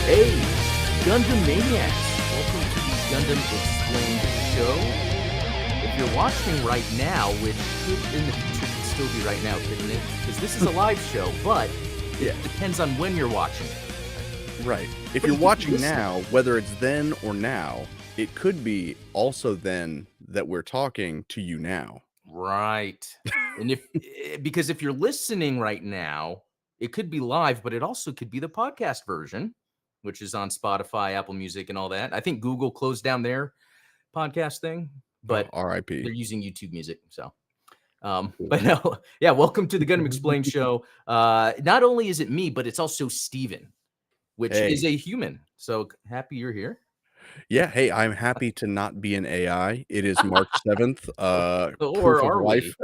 Hey, Gundam Maniacs! Welcome to the Gundam Explained show. If you're watching right now, which could in the future could still be right now, couldn't it? Because this is a live show, but it depends on when you're watching it. Right. If But you're you keep watching listening. now, whether it's then or now, it could be also then that we're talking to you now. Right. And because if you're listening right now, it could be live, but it also could be the podcast version, which is on Spotify, Apple Music, and all that. I think Google closed down their podcast thing, Oh, but R.I.P. they're using YouTube Music. So, but no, yeah, welcome to the Gundam Explained show. Not only is it me, but it's also Steven, which is Hey. a human. So happy you're here. Yeah, hey, I'm happy to not be an AI. It is March 7th, Or proof of are life.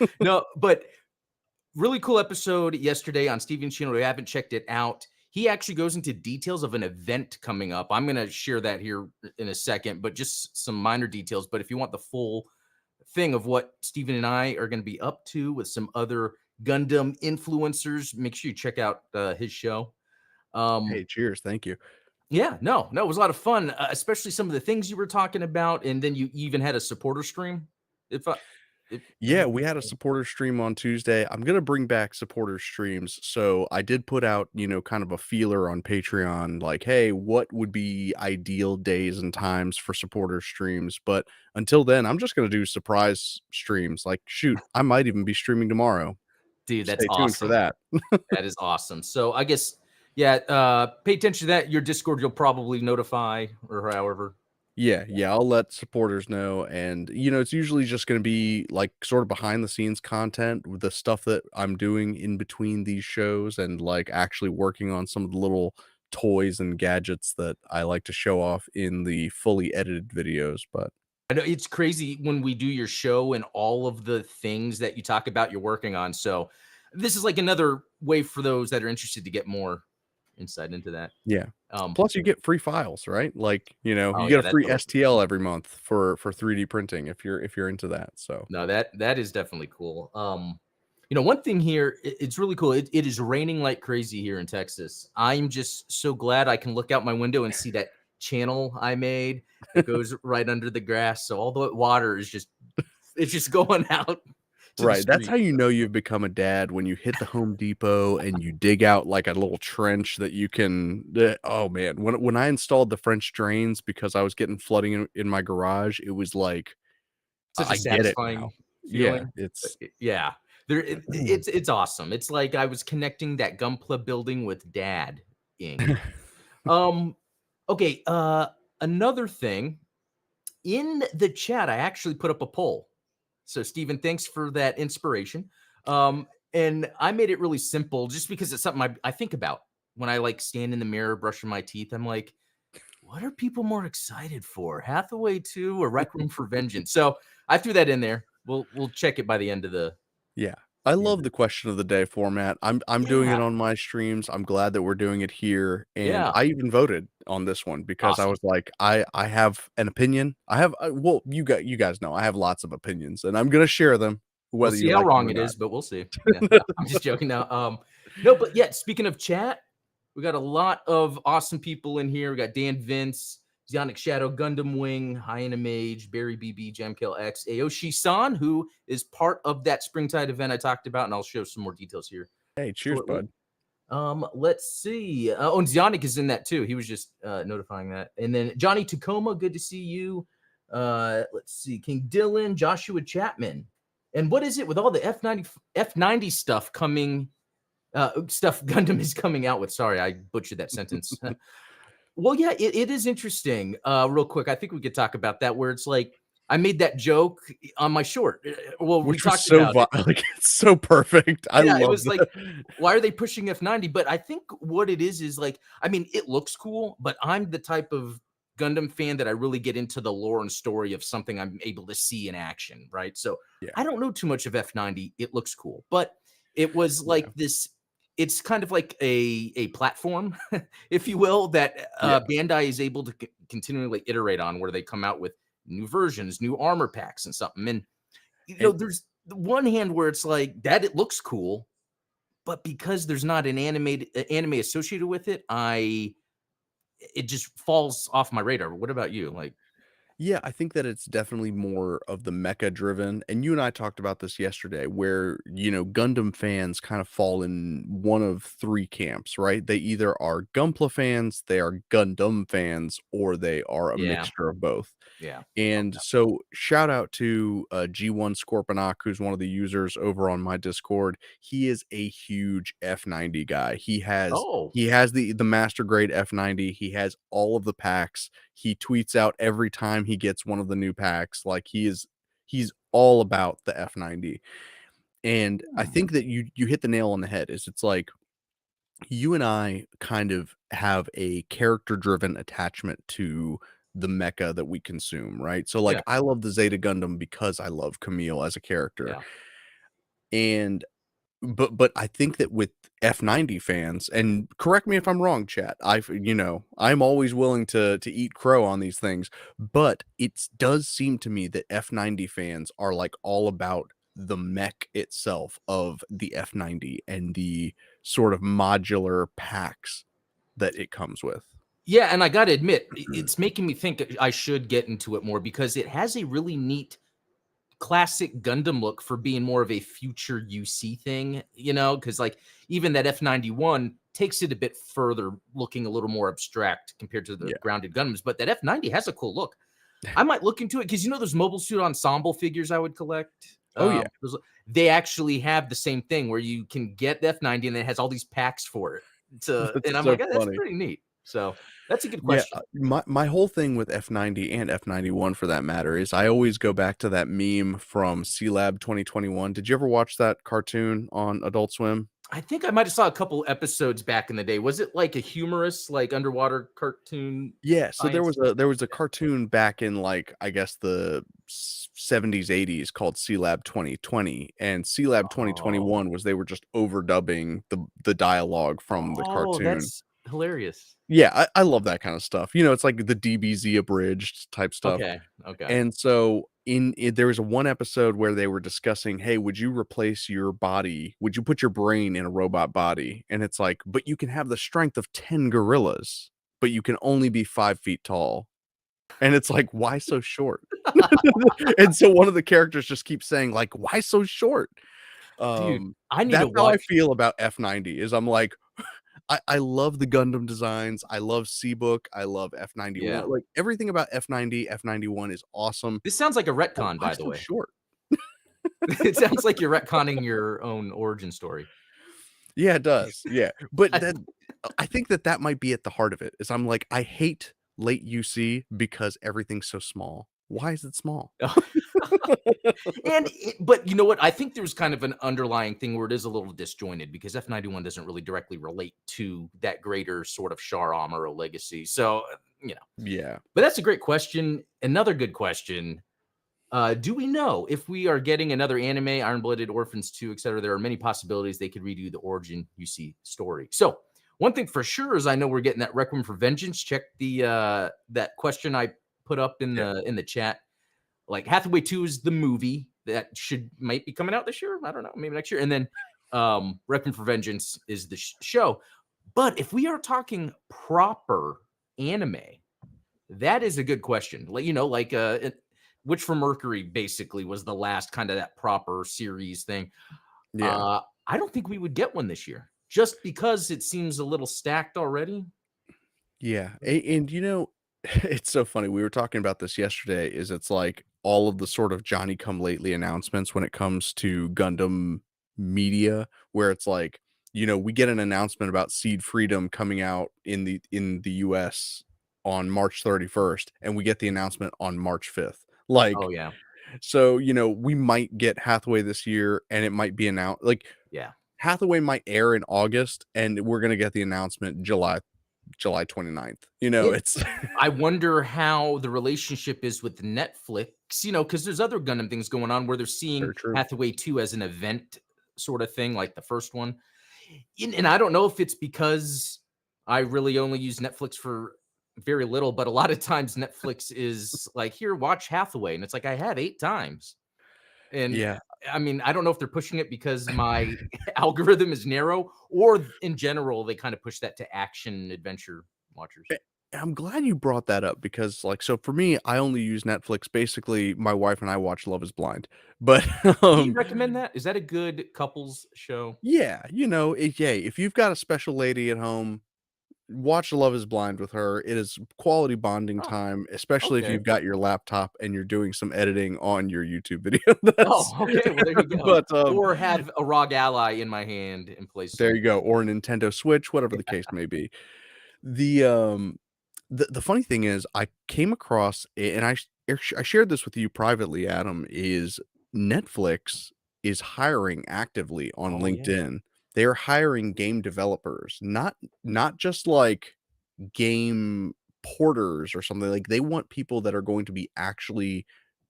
we? No, but really cool episode yesterday on Steven's channel. We haven't checked it out. He actually goes into details of an event coming up. I'm going to share that here in a second, but just some minor details. But if you want the full thing of what Steven and I are going to be up to with some other Gundam influencers, make sure you check out his show. Hey, cheers. Thank you. Yeah, no, it was a lot of fun, especially some of the things you were talking about. And then you even had a supporter stream. Yeah, we had a supporter stream on Tuesday. I'm going to bring back supporter streams. So I did put out, kind of a feeler on Patreon, like, hey, what would be ideal days and times for supporter streams? But until then, I'm just going to do surprise streams. Like, shoot, I might even be streaming tomorrow. Dude, that's Stay tuned for awesome. that. That is awesome. So I guess, yeah, pay attention to that. Your Discord, you'll probably notify or however. Yeah, I'll let supporters know. And, it's usually just going to be like sort of behind the scenes content with the stuff that I'm doing in between these shows and like actually working on some of the little toys and gadgets that I like to show off in the fully edited videos. But I know it's crazy when we do your show and all of the things that you talk about you're working on. So this is like another way for those that are interested to get more insight into that. yeah. Plus you get free files, right? Like, you Oh get yeah, a that's free always STL every month for 3D printing if you're into that. So no, that is definitely cool. One thing here, it's really cool. It is raining like crazy here in Texas. I'm just so glad I can look out my window and see that channel I made that goes right under the grass. So all the water is just going out to the right. That's street. how you know you've become a dad when you hit the Home Depot and you dig out like a little trench that you can. Oh man, when I installed the French drains because I was getting flooding in my garage, it was like Such a I get it now. satisfying Yeah, feeling. it's Yeah. It's awesome. It's like I was connecting that Gunpla building with dad ing. Um okay, another thing in the chat, I actually put up a poll. So, Stephen, thanks for that inspiration. And I made it really simple just because it's something I think about when I like stand in the mirror brushing my teeth. I'm like, what are people more excited for? Hathaway 2 or Rec Room for Vengeance? So I threw that in there. We'll check it by the end of the yeah. I end love of the question of the day format. I'm doing Yeah. it on my streams. I'm glad that we're doing it here, and Yeah. I even voted on this one because I Awesome. was like, I have an opinion. I have well, you guys know I have lots of opinions, and I'm gonna share them We'll whether see you how like them wrong or it not. is, but we'll see. Yeah, no, I'm just joking now. No, but yeah, speaking of chat, we got a lot of awesome people in here. We got Dan Vince, Zionic Shadow, Gundam Wing, Hyena Mage, Barry BB, Jamkill X, Aoshi San, who is part of that Springtide event I talked about, and I'll show some more details here Hey, cheers, shortly. bud. Let's see. And Zionic is in that too. He was just notifying that. And then Johnny Tacoma, good to see you. Let's see. King Dylan, Joshua Chapman. And what is it with all the F90 stuff coming? Stuff Gundam is coming out with. Sorry, I butchered that sentence. Well, yeah, it is interesting. Real quick, I think we could talk about that. Where it's like I made that joke on my short. Well, we Which was talked so about it. like it's so perfect. I Yeah, it love was like, that. why are they pushing F90? But I think what it is like, I mean, it looks cool, but I'm the type of Gundam fan that I really get into the lore and story of something I'm able to see in action, right? So Yeah, I don't know too much of F90. It looks cool, but it was yeah, like this. It's kind of like a platform, if you will, that yeah. Bandai is able to continually iterate on, where they come out with new versions, new armor packs, and something. And And there's the one hand where it's like that. It looks cool, but because there's not an anime associated with it, it just falls off my radar. What about you? Like, Yeah, I think that it's definitely more of the mecha driven. And you and I talked about this yesterday, where, Gundam fans kind of fall in one of three camps, right? They either are Gunpla fans, they are Gundam fans, or they are a yeah, mixture of both. yeah, And so shout out to G1 Scorponok, who's one of the users over on my Discord. He is a huge F90 guy. He has oh, he has the master grade F90. He has all of the packs. He tweets out every time he gets one of the new packs. Like he's all about the F90. And I hmm, think that you hit the nail on the head. It's like you and I kind of have a character driven attachment to the mecha that we consume, right? So like yeah, I love the Zeta Gundam because I love Camille as a character. yeah, And but I think that with F90 fans, and correct me if I'm wrong, chat. I'm always willing to eat crow on these things, but it does seem to me that F90 fans are like all about the mech itself of the F90 and the sort of modular packs that it comes with. yeah. And I got to admit, it's making me think I should get into it more because it has a really neat classic Gundam look for being more of a future UC thing, because like even that F91 takes it a bit further, looking a little more abstract compared to the Yeah. grounded Gundams. But that F90 has a cool look. I might look into it because those Mobile Suit Ensemble figures I would collect. Oh yeah. They actually have the same thing where you can get the F90 and it has all these packs for it. That's And I'm so like, "Oh, that's funny. pretty neat." So that's a good Yeah, question. my whole thing with F90 and F91 for that matter is I always go back to that meme from C-Lab 2021. Did you ever watch that cartoon on Adult Swim? I think I might have saw a couple episodes back in the day. Was it like a humorous, like underwater cartoon Yeah, so there science? was a cartoon back in, like, I guess the 70s, 80s called C-Lab 2020, and C-Lab Oh. 2021 was they were just overdubbing the dialogue from the Oh, cartoon. that's hilarious. Yeah, I love that kind of stuff. It's like the DBZ abridged type stuff. Okay, okay. And so there was one episode where they were discussing, "Hey, would you replace your body? Would you put your brain in a robot body?" And it's like, "But you can have the strength of 10 gorillas, but you can only be 5 feet tall." And it's like, "Why so short?" And so one of the characters just keeps saying like, "Why so short?" Dude, I need to That's how I watch. feel about F90 is I'm like, I love the Gundam designs. I love Seabook. I love Yeah. F91. Like everything about F90, F91 is awesome. This sounds like a But retcon, why by the so way. short? It sounds like you're retconning your own origin story. Yeah, it does. Yeah. But I that I think that might be at the heart of it. Is I'm like, I hate late UC because everything's so small. Why is it small? but you know what? I think there's kind of an underlying thing where it is a little disjointed because F91 doesn't really directly relate to that greater sort of Char Amuro legacy. So, Yeah. but that's a great question. Another good question. Do we know if we are getting another anime, Iron Blooded Orphans 2, etc.? There are many possibilities they could redo the origin UC story. So, one thing for sure is I know we're getting that Requiem for Vengeance. Check the that question I put up in Yeah. the chat. Like Hathaway 2 is the movie that might be coming out this year. I don't know, maybe next year. And then Requiem for Vengeance is the show. But if we are talking proper anime, that is a good question. Like, Witch from Mercury basically was the last kind of that proper series thing. Yeah. I don't think we would get one this year just because it seems a little stacked already. Yeah, and it's so funny. We were talking about this yesterday. Is it's like all of the sort of Johnny come lately announcements when it comes to Gundam media, where it's like, we get an announcement about Seed Freedom coming out in the US on March 31st, and we get the announcement on March 5th. Oh Like, yeah. so we might get Hathaway this year, and it might be announced like Yeah. Hathaway might air in August, and we're gonna get the announcement July 29th. Yeah. It's I wonder how the relationship is with Netflix, because there's other Gundam things going on where they're seeing very true. Hathaway 2 as an event sort of thing, like the first one. And I don't know if it's because I really only use Netflix for very little, but a lot of times Netflix is like, here, watch Hathaway. And it's like, I have 8 times. And Yeah. I mean, I don't know if they're pushing it because my algorithm is narrow, or in general, they kind of push that to action adventure watchers. Eh, I'm glad you brought that up because, like, so for me, I only use Netflix. Basically, my wife and I watch Love Is Blind, but Do you recommend that? Is that a good couples show? yeah, yeah, if you've got a special lady at home, watch Love Is Blind with her. It is quality bonding Oh, time, especially if okay. you've got your laptop and you're doing some editing on your YouTube video. That's Oh, okay. Well, there you go. but, Or have a ROG Ally in my hand and play there some. you go, or a Nintendo Switch, whatever the case may be. The, um, the funny thing is I came across and I shared this with you privately, Adam, is Netflix is hiring actively on Oh, yeah. LinkedIn. They're hiring game developers, not just like game porters or something. Like, they want people that are going to be actually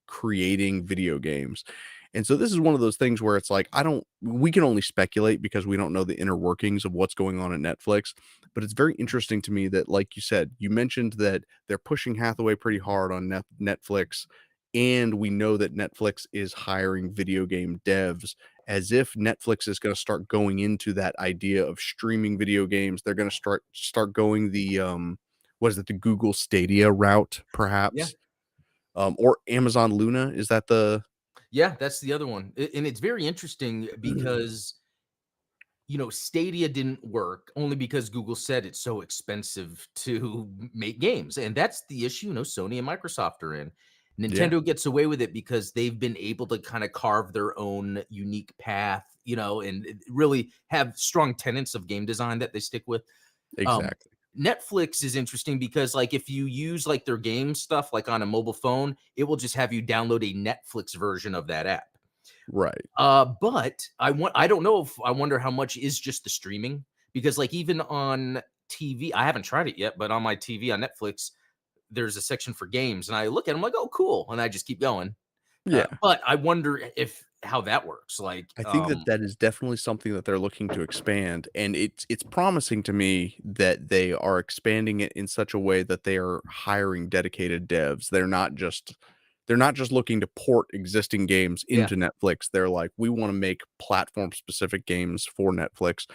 creating video games. And so this is one of those things where it's like, I don't we can only speculate because we don't know the inner workings of what's going on at Netflix, but it's very interesting to me that, like you said, you mentioned that they're pushing Hathaway pretty hard on Netflix, and we know that Netflix is hiring video game devs, as if Netflix is going to start going into that idea of streaming video games. They're going to start going the what is it, the Google Stadia route, Yeah. perhaps, or Amazon Luna. Is that the Yeah, that's the other one. And it's very interesting because, Stadia didn't work only because Google said it's so expensive to make games. And that's the issue, Sony and Microsoft are in. Yeah, Nintendo gets away with it because they've been able to kind of carve their own unique path, and really have strong tenets of game design that they stick with. Um, exactly. Netflix is interesting because, like, if you use like their game stuff, like on a mobile phone, it will just have you download a Netflix version of that app. Right. But I don't know if I wonder how much is just the streaming, because like even on TV, I haven't tried it yet, but on my TV on Netflix, there's a section for games, and I look at them like, oh, cool, and I just keep going. Yeah. But I wonder if how that works. Like, I think that that is definitely something that they're looking to expand, and it's promising to me that they are expanding it in such a way that they are hiring dedicated devs. They're not just looking to port existing games yeah, into Netflix. They're like, we want to make platform specific games for Netflix.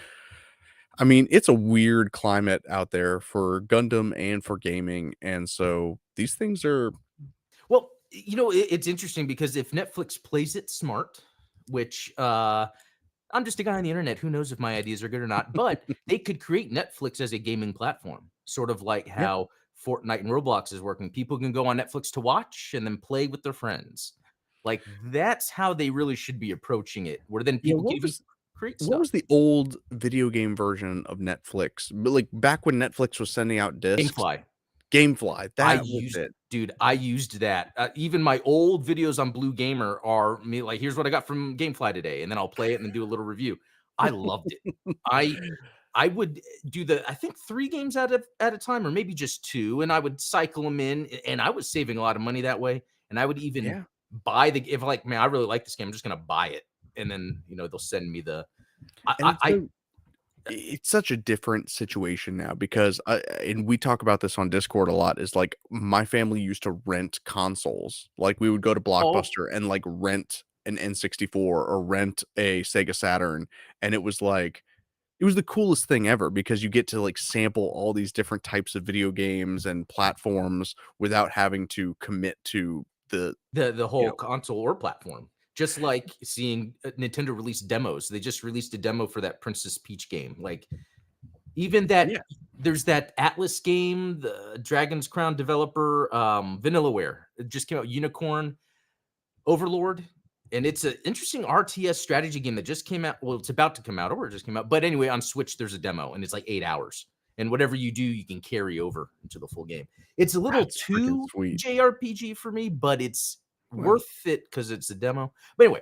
I mean, it's a weird climate out there for Gundam and for gaming, and so these things are well, it's interesting because if Netflix plays it smart, which I'm just a guy on the internet. Who knows if my ideas are good or not? But they could create Netflix as a gaming platform, sort of like yeah. how Fortnite and Roblox is working. People can go on Netflix to watch and then play with their friends. Like, that's how they really should be approaching it, where then Yeah, people can even create what stuff. was the old video game version of Netflix? But, like, back when Netflix was sending out discs? GameFly. Gamefly, that was it. I used that. Even my old videos on Blue Gamer are me like, here's what I got from GameFly today, and then I'll play it and then do a little review. I loved it. I I would do I think 3 games at a time, or maybe just 2, and I would cycle them in, and I was saving a lot of money that way, and I would even Yeah, buy if like, "Man, I really like this game, I'm just gonna buy it," and then, they'll send me the I and I it's so it's such a different situation now because and we talk about this on Discord a lot, is, like, my family used to rent consoles. Like, we would go to oh, Blockbuster and, like, rent an N64 or rent a Sega Saturn, and it was the coolest thing ever because you get to, like, sample all these different types of video games and platforms without having to commit to the the you whole know console or platform. Just like seeing Nintendo release demos. They just released a demo for that Princess Peach game. Like, even that Yeah, there's that Atlas game, the Dragon's Crown developer, Vanillaware. It just came out, Unicorn Overlord. And it's an interesting RTS strategy game that just came out. Well, it's about to come out, or it just came out. But anyway, on Switch, there's a demo, and it's like 8 hours. And whatever you do, you can carry over into the full game. It's a little that's freaking too sweet. JRPG for me, but it's Well, worth it because it's a demo. But anyway,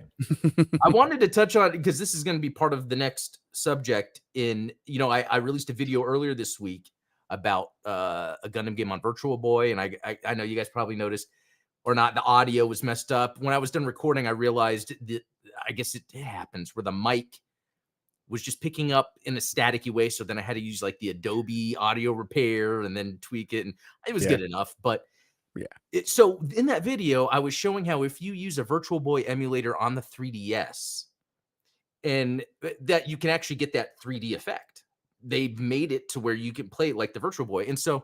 I wanted to touch on, because this is going to be part of the next subject. I released a video earlier this week about a Gundam game on Virtual Boy, and I know you guys probably noticed or not, the audio was messed up. When I was done recording, I realized that I guess it happens where the mic was just picking up in a staticky way. So then I had to use like the Adobe audio repair and then tweak it, and it was yeah. good enough. But Yeah. So in that video, I was showing how if you use a Virtual Boy emulator on the 3DS, and that you can actually get that 3D effect. They've made it to where you can play it like the Virtual Boy. And so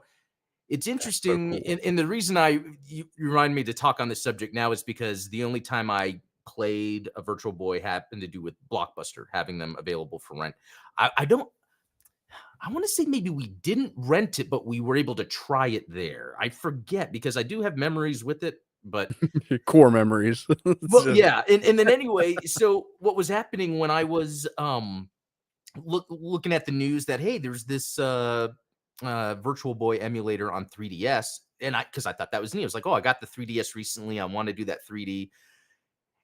it's That's so interesting. cool. And the reason you remind me to talk on this subject now is because the only time I played a Virtual Boy happened to do with Blockbuster, having them available for rent. I don't, I want to say maybe we didn't rent it, but we were able to try it there. I forget because I do have memories with it, but Core memories. It's well, just yeah. And then anyway, so what was happening when I was looking at the news that hey, there's this Virtual Boy emulator on 3DS, and because I thought that was neat. I was like, oh, I got the 3DS recently. I want to do that 3D,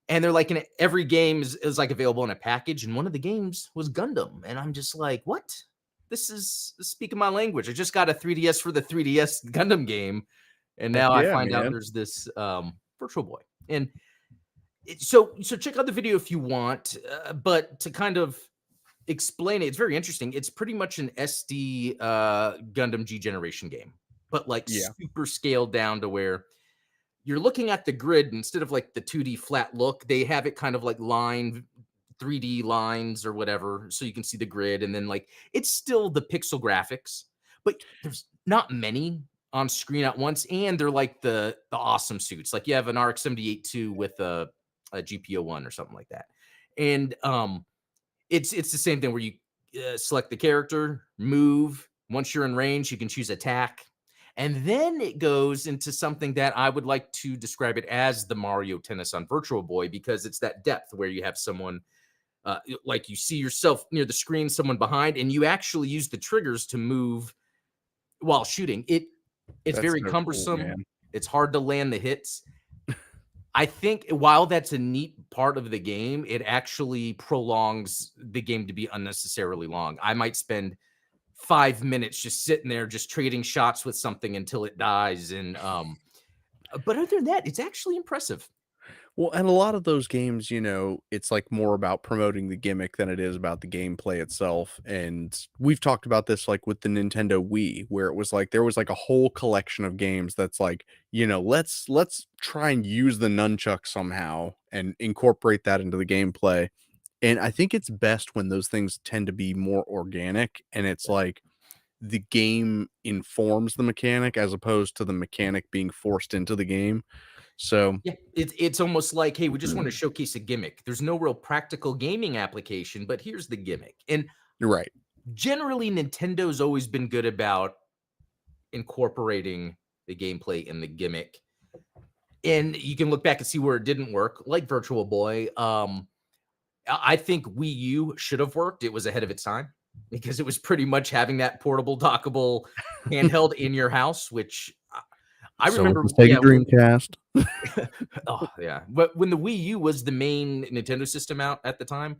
and they're like, in every game is like available in a package, and one of the games was Gundam, and I'm just like, what? This is speaking my language. I just got a 3DS for the 3DS Gundam game, and heck now I yeah, find out man. there's this Virtual Boy, and so check out the video if you want, but to kind of explain it. It's very interesting. It's pretty much an SD Gundam G generation game, but like Yeah, super scaled down to where you're looking at the grid instead of like the 2D flat look. They have it kind of like line 3D lines or whatever, so you can see the grid, and then like it's still the pixel graphics, but there's not many on screen at once, and they're like the awesome suits. Like you have an RX-78 2 with a GPO-1 or something like that, and it's the same thing where you select the character, move. Once you're in range, you can choose attack. And then it goes into something that I would like to describe it as the Mario Tennis on Virtual Boy, because it's that depth where you have someone like you see yourself near the screen, someone behind, and you actually use the triggers to move while shooting. It's that's very so cool, cumbersome. man. It's hard to land the hits. I think while that's a neat part of the game, it actually prolongs the game to be unnecessarily long. I might spend 5 minutes just sitting there, just trading shots with something until it dies. And but other than that, it's actually impressive. Well, and a lot of those games, it's like more about promoting the gimmick than it is about the gameplay itself. And we've talked about this like with the Nintendo Wii, where it was like there was like a whole collection of games that's like, let's try and use the nunchuck somehow and incorporate that into the gameplay. And I think it's best when those things tend to be more organic and it's like the game informs the mechanic as opposed to the mechanic being forced into the game. So, Yeah, it's almost like, hey, we just want to showcase a gimmick. There's no real practical gaming application, but here's the gimmick. And you're right. generally, Nintendo's always been good about incorporating the gameplay and the gimmick. And you can look back and see where it didn't work, like Virtual Boy. I think Wii U should have worked. It was ahead of its time because it was pretty much having that portable, dockable handheld in your house, which I So was remember. the Sega Yeah, Dreamcast. oh yeah, but when the Wii U was the main Nintendo system out at the time,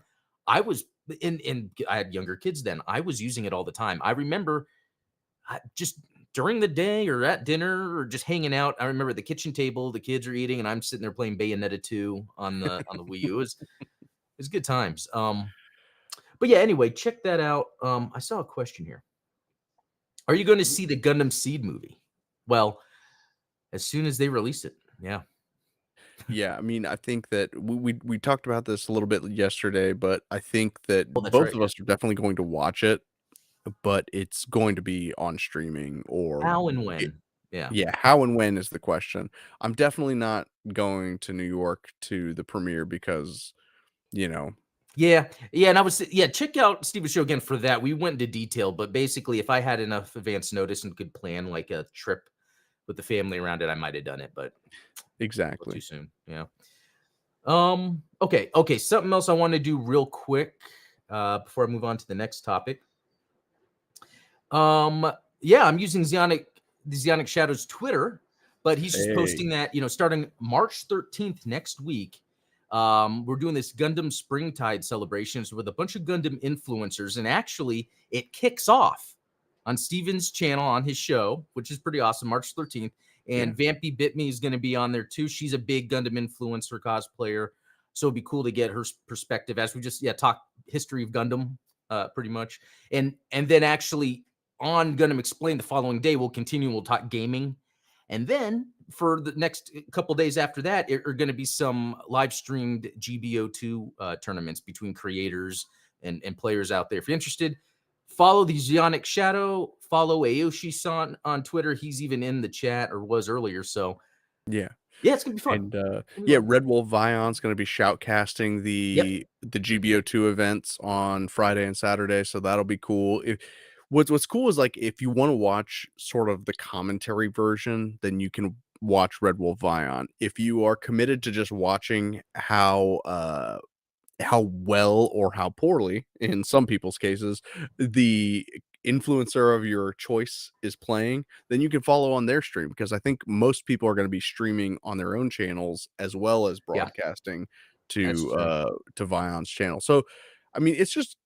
I was in. I had younger kids then. I was using it all the time. I remember just during the day or at dinner or just hanging out. I remember the kitchen table, the kids are eating, and I'm sitting there playing Bayonetta 2 on the Wii U. It was good times. But yeah, anyway, check that out. I saw a question here. Are you going to see the Gundam Seed movie? Well, as soon as they release it. Yeah. Yeah, I mean, I think that we talked about this a little bit yesterday, but I think that Oh, that's both right. of Yeah. us are definitely going to watch it, but it's going to be on streaming or How and it, when? Yeah. yeah, how and when is the question. I'm definitely not going to New York to the premiere because, you know, Yeah, yeah, and I was yeah, check out Steve's show again for that. We went into detail, but basically, if I had enough advance notice and could plan like a trip with the family around it, I might have done it, but a little too exactly. soon. Yeah. Okay. Something else I want to do real quick before I move on to the next topic. Yeah, I'm using the Zionic Shadows Twitter, but he's just Hey, posting that, starting March 13th next week. We're doing this Gundam Springtide celebrations with a bunch of Gundam influencers, and actually it kicks off on Steven's channel on his show, which is pretty awesome, March 13th. yeah. And Vampy Bitme is going to be on there too. She's a big Gundam influencer cosplayer. So it'd be cool to get her perspective as we just talk history of Gundam pretty much. And then actually on Gundam Explained the following day, we'll continue. We'll talk gaming. And then for the next couple days after that are going to be some live streamed GBO2 tournaments between creators and players out there. If you're interested, follow the Zionic Shadow, follow Aoshi-san on Twitter. He's even in the chat, or was earlier. So Yeah. yeah, it's gonna be fun. And, Gonna be yeah, fun. Red Wolf Vion's gonna be shoutcasting Yep. the GBO2 events on Friday and Saturday, so that'll be cool. What's cool is, like, if you wanna watch sort of the commentary version, then you can watch Red Wolf Vion. If you are committed to just watching how well or how poorly, in some people's cases, the influencer of your choice is playing, then you can follow on their stream because I think most people are going to be streaming on their own channels as well as Yeah, broadcasting that's true. to Vion's channel. So, I mean, it's just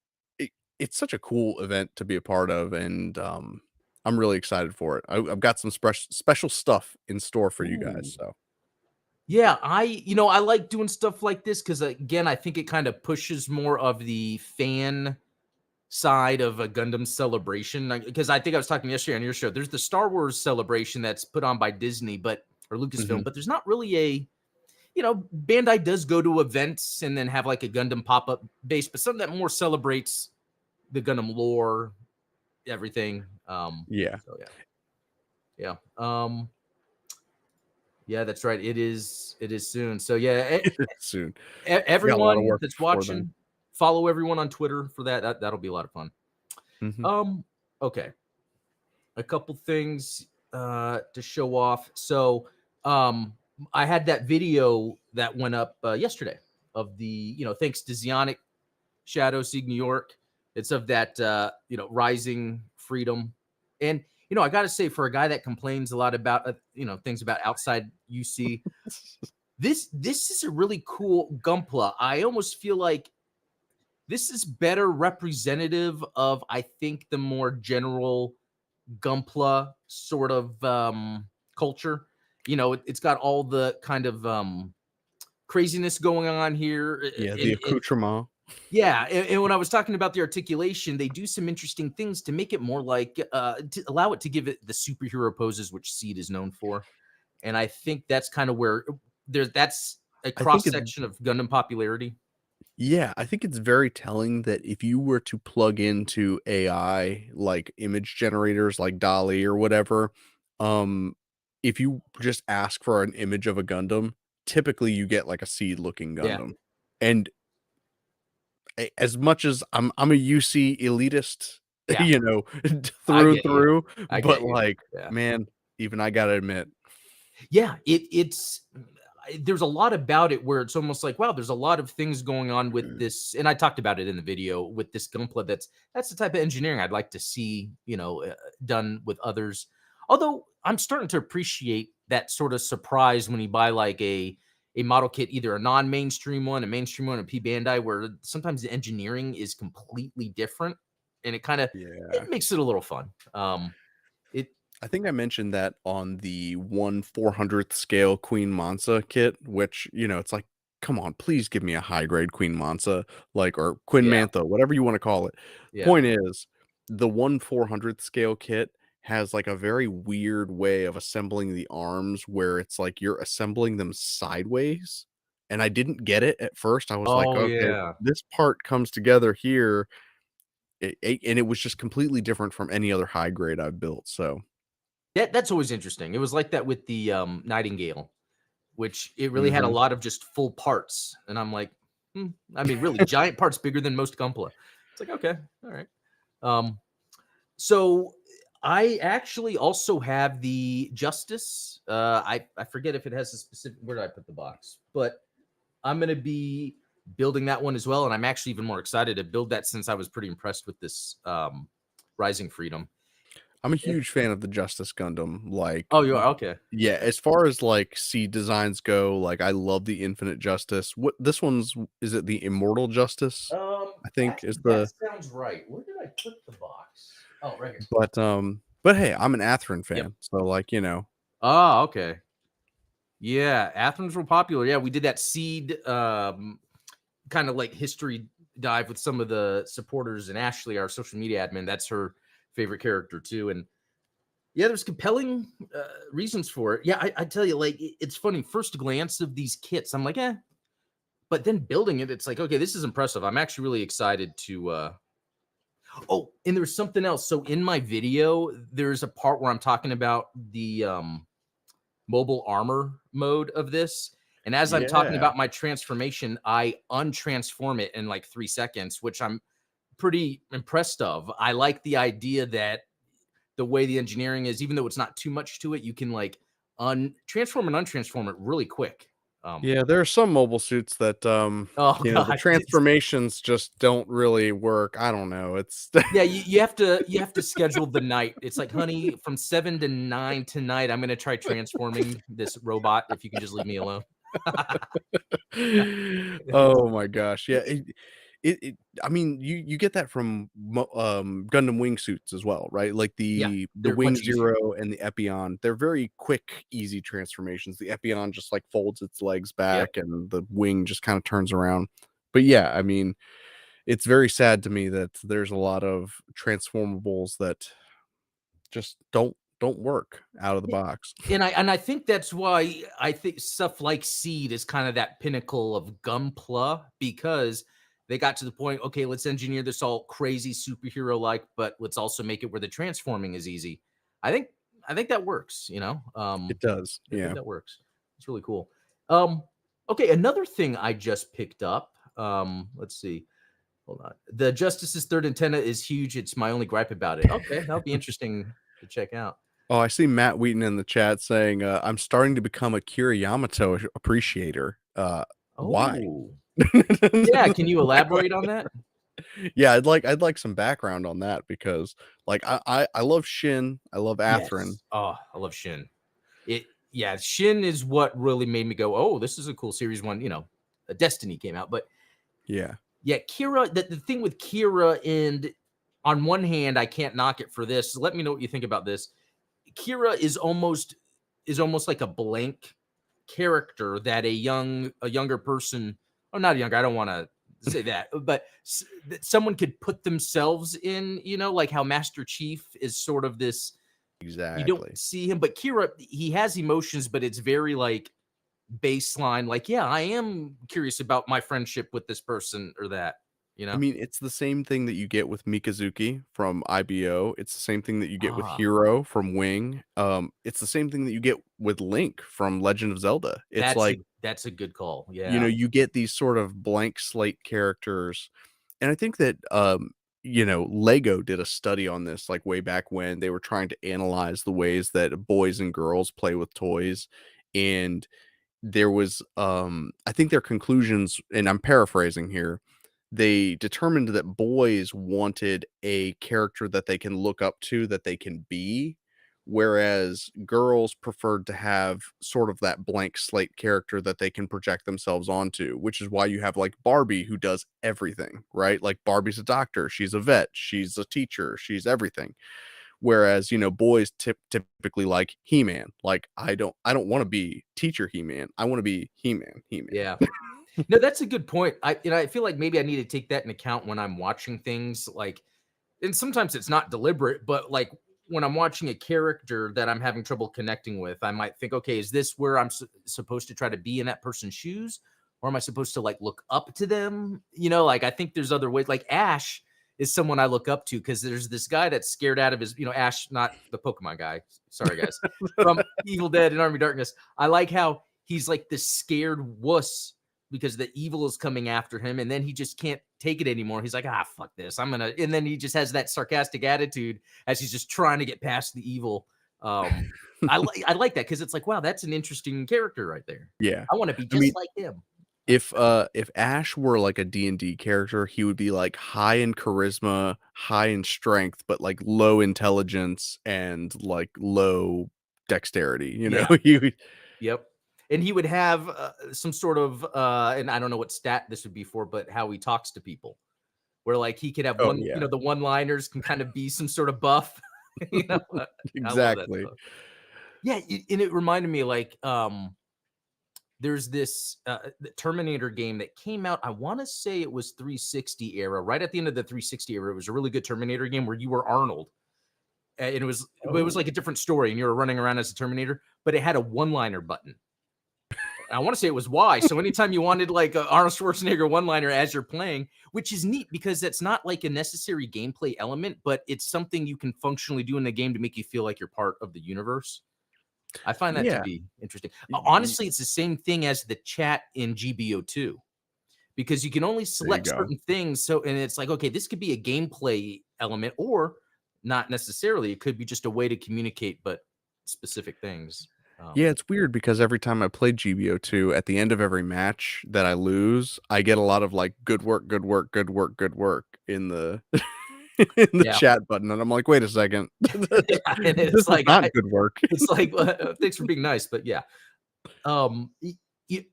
it's such a cool event to be a part of, and I'm really excited for it. I've got some special stuff in store for you guys. Ooh. So, Yeah, I like doing stuff like this because again, I think it kind of pushes more of the fan side of a Gundam celebration. Because I think I was talking yesterday on your show. There's the Star Wars celebration that's put on by Disney, or Lucasfilm, mhm. but there's not really Bandai does go to events and then have like a Gundam pop up base, but something that more celebrates the Gundam lore, everything. Yeah, So yeah. Yeah, that's right. It is soon. So yeah, soon. I got a lot of everyone work that's before then. watching, follow everyone on Twitter for that. That'll be a lot of fun. Mhm. Um, okay, a couple things to show off. So, I had that video that went up yesterday of the thanks to Zionic Shadow Sieg New York. It's of that rising freedom, and I got to say, for a guy that complains a lot about things about outside UC, this is a really cool Gunpla. I almost feel like this is better representative of, I think, the more general Gunpla sort of culture. It's got all the kind of craziness going on here, Yeah, the and accoutrement. yeah, and when I was talking about the articulation, they do some interesting things to make it more like to allow it to give it the superhero poses which Seed is known for. And I think that's kind of where that's a I think cross it section of Gundam popularity. Yeah, I think it's very telling that if you were to plug into AI, like image generators like Dolly or whatever, um, if you just ask for an image of a Gundam, typically you get like a seed looking Yeah, Gundam. And as much as I'm a UC elitist, yeah, you know, I through and get you. through, I but get you. like, Yeah. man, even I gotta admit, Yeah, there's a lot about it where it's almost like, wow, there's a lot of things going on with this, and I talked about it in the video with this Gunpla. That's the type of engineering I'd like to see, done with others. Although I'm starting to appreciate that sort of surprise when you buy like a model kit, either a non-mainstream one, a mainstream one, a P Bandai, where sometimes the engineering is completely different, and yeah. it makes it a little fun. It I think I mentioned that on the 1/400th scale Queen Mansa kit, which, it's like, come on, please give me a high grade Queen Mansa, like, or Queen Yeah, Mantha, whatever you want to call it. yeah. Point is, the 1/400th scale kit has like a very weird way of assembling the arms where it's like you're assembling them sideways. And I didn't get it at first. I was like, Oh okay, yeah. this part comes together here. And it was just completely different from any other high grade I've built. So, That's always interesting. It was like that with the, Nightingale, which it really had a mhm. lot of just full parts, and I'm like, I mean, really giant parts bigger than most Gunpla. It's like, okay, all right. Um, so I actually also have the Justice. I forget if it has a specific, where did I put the box? But I'm gonna be building that one as well, and I'm actually even more excited to build that since I was pretty impressed with this, Rising Freedom. I'm a And huge fan of the Justice Gundam, like, oh, you are? Okay. yeah, as far as, like, seed designs go, like, I love the Infinite Justice. What this one's is it the Immortal Justice? I think is Actually, that the sounds right. Where did I put the box? Oh, right here. but hey, I'm an Atherin Yep. fan, so, like, Oh, okay. Yeah, Athens were popular. Yeah, we did that seed kind of like history dive with some of the supporters, and Ashley, our social media admin, that's her favorite character too. And Yeah, there's compelling reasons for it. Yeah, I tell you, like it's funny. First glance of these kits, I'm like, eh. But then building it, it's like, okay, this is impressive. I'm actually really excited to. Oh, and there's something else. So in my video, there's a part where I'm talking about the mobile armor mode of this. And as I'm talking Yeah. about my transformation, I untransform it in like 3 seconds, which I'm pretty impressed of. I like the idea that the way the engineering is, even though it's not too much to it, you can like transform and untransform it really quick. Um, Yeah, there are some mobile suits that, oh the god, transformations just don't really work. I don't know. It's yeah, you have to schedule the night. It's like, honey, from 7 to 9 tonight, I'm gonna try transforming this robot. If you can just leave me alone. Oh my gosh. Yeah, it I mean, you get that from Gundam wingsuits as well, right? Like Yeah, the they're Wing much easier. Zero and the Epion, they're very quick, easy transformations. The Epion just like folds its legs Yep. back and the wing just kind of turns around. But yeah, I mean, it's very sad to me that there's a lot of transformables that just don't work out of the box. And I think that's why I think stuff like Seed is kind of that pinnacle of Gunpla because they got to the point, okay, let's engineer this all crazy superhero like, but let's also make it where the transforming is easy. I think I think that works, you know. It does. I think Yeah. that works. It's really cool. Um, okay, another thing I just picked up. Let's see. Hold on. The Justice's third antenna is huge. It's my only gripe about it. Okay, that'll be interesting to check out. Oh, I see Matt Wheaton in the chat saying, "I'm starting to become a Kira Yamato appreciator." Why? Oh. Yeah, can you elaborate on that? Yeah, I'd like some background on that because, like, I love Shin, I love Atherin. Yes. Oh, I love Shin. Yeah, Shin is what really made me go, "Oh, this is a cool series one," Destiny came out, but Yeah, yeah, Kira, the thing with Kira and on one hand, I can't knock it for this. Let me know what you think about this. Kira is almost like a blank character that a younger person, or not younger, I don't want to say that, but that someone could put themselves in, like how Master Chief is sort of this, you don't exactly. see him, but Kira, he has emotions, but it's very like baseline, like, yeah, I am curious about my friendship with this person or that, you I know? mean, it's the same thing that you get with Mikazuki from IBO. It's the same thing that you get with Ah, Hero from Wing. It's the same thing that you get with Link from Legend of Zelda. It's that's a like, that's a good call. Yeah. you get these sort of blank slate characters. And I think that Lego did a study on this like way back when they were trying to analyze the ways that boys and girls play with toys. And there was I think their conclusions, and I'm paraphrasing here, they determined that boys wanted a character that they can look up to, that they can be, whereas girls preferred to have sort of that blank slate character that they can project themselves onto, which is why you have like Barbie who does everything, right? Like Barbie's a doctor, she's a vet, she's a teacher, she's everything. Whereas, boys typically like He-Man. Like I don't want to be teacher He-Man. I want to be He-Man, He-Man. Yeah. No, that's a good point. I feel like maybe I need to take that in account when I'm watching things like, and sometimes it's not deliberate, but like when I'm watching a character that I'm having trouble connecting with, I might think, okay, is this where I'm supposed to try to be in that person's shoes? Or am I supposed to like look up to them? Like I think there's other ways. Like Ash is someone I look up to because there's this guy that's scared out of his, Ash, not the Pokemon guy. Sorry, guys. From Evil Dead and Army of Darkness. I like how he's like this scared wuss because the evil is coming after him, and then he just can't take it anymore. He's like, fuck this. And then he just has that sarcastic attitude as he's just trying to get past the evil. Um, I like that because it's like, wow, that's an interesting character right there. Yeah. I want to be I just mean, like him. if Ash were like a D&D character, he would be like high in charisma, high in strength, but like low intelligence and like low dexterity, Yeah. He Yep. And he would have some sort of, and I don't know what stat this would be for, but how he talks to people, where like he could have Oh, one, yeah. the one-liners can kind of be some sort of buff. I love that Exactly. stuff. Yeah, and it reminded me like there's this Terminator game that came out. I want to say it was 360 era, right at the end of the 360 era. It was a really good Terminator game where you were Arnold, and it was like a Oh. different story, and you were running around as a Terminator, but it had a one-liner button. I want to say it was Y. So anytime you wanted like a Arnold Schwarzenegger one-liner as you're playing, which is neat because that's not like a necessary gameplay element, but it's something you can functionally do in the game to make you feel like you're part of the universe. I find that to Yeah. be interesting. Y Honestly, it's the same thing as the chat in GBO2 because you can only There you select go. certain things. So, and it's like, okay, this could be a gameplay element or not necessarily. It could be just a way to communicate, but specific things. Yeah, it's weird because every time I played GBO2, at the end of every match that I lose, I get a lot of, like, "Good work, good work, good work, good work" in the in the Yeah. chat button, and I'm like, "Wait a second. Yeah. And This it's is like, not good work." it's like, thanks for being nice, but yeah.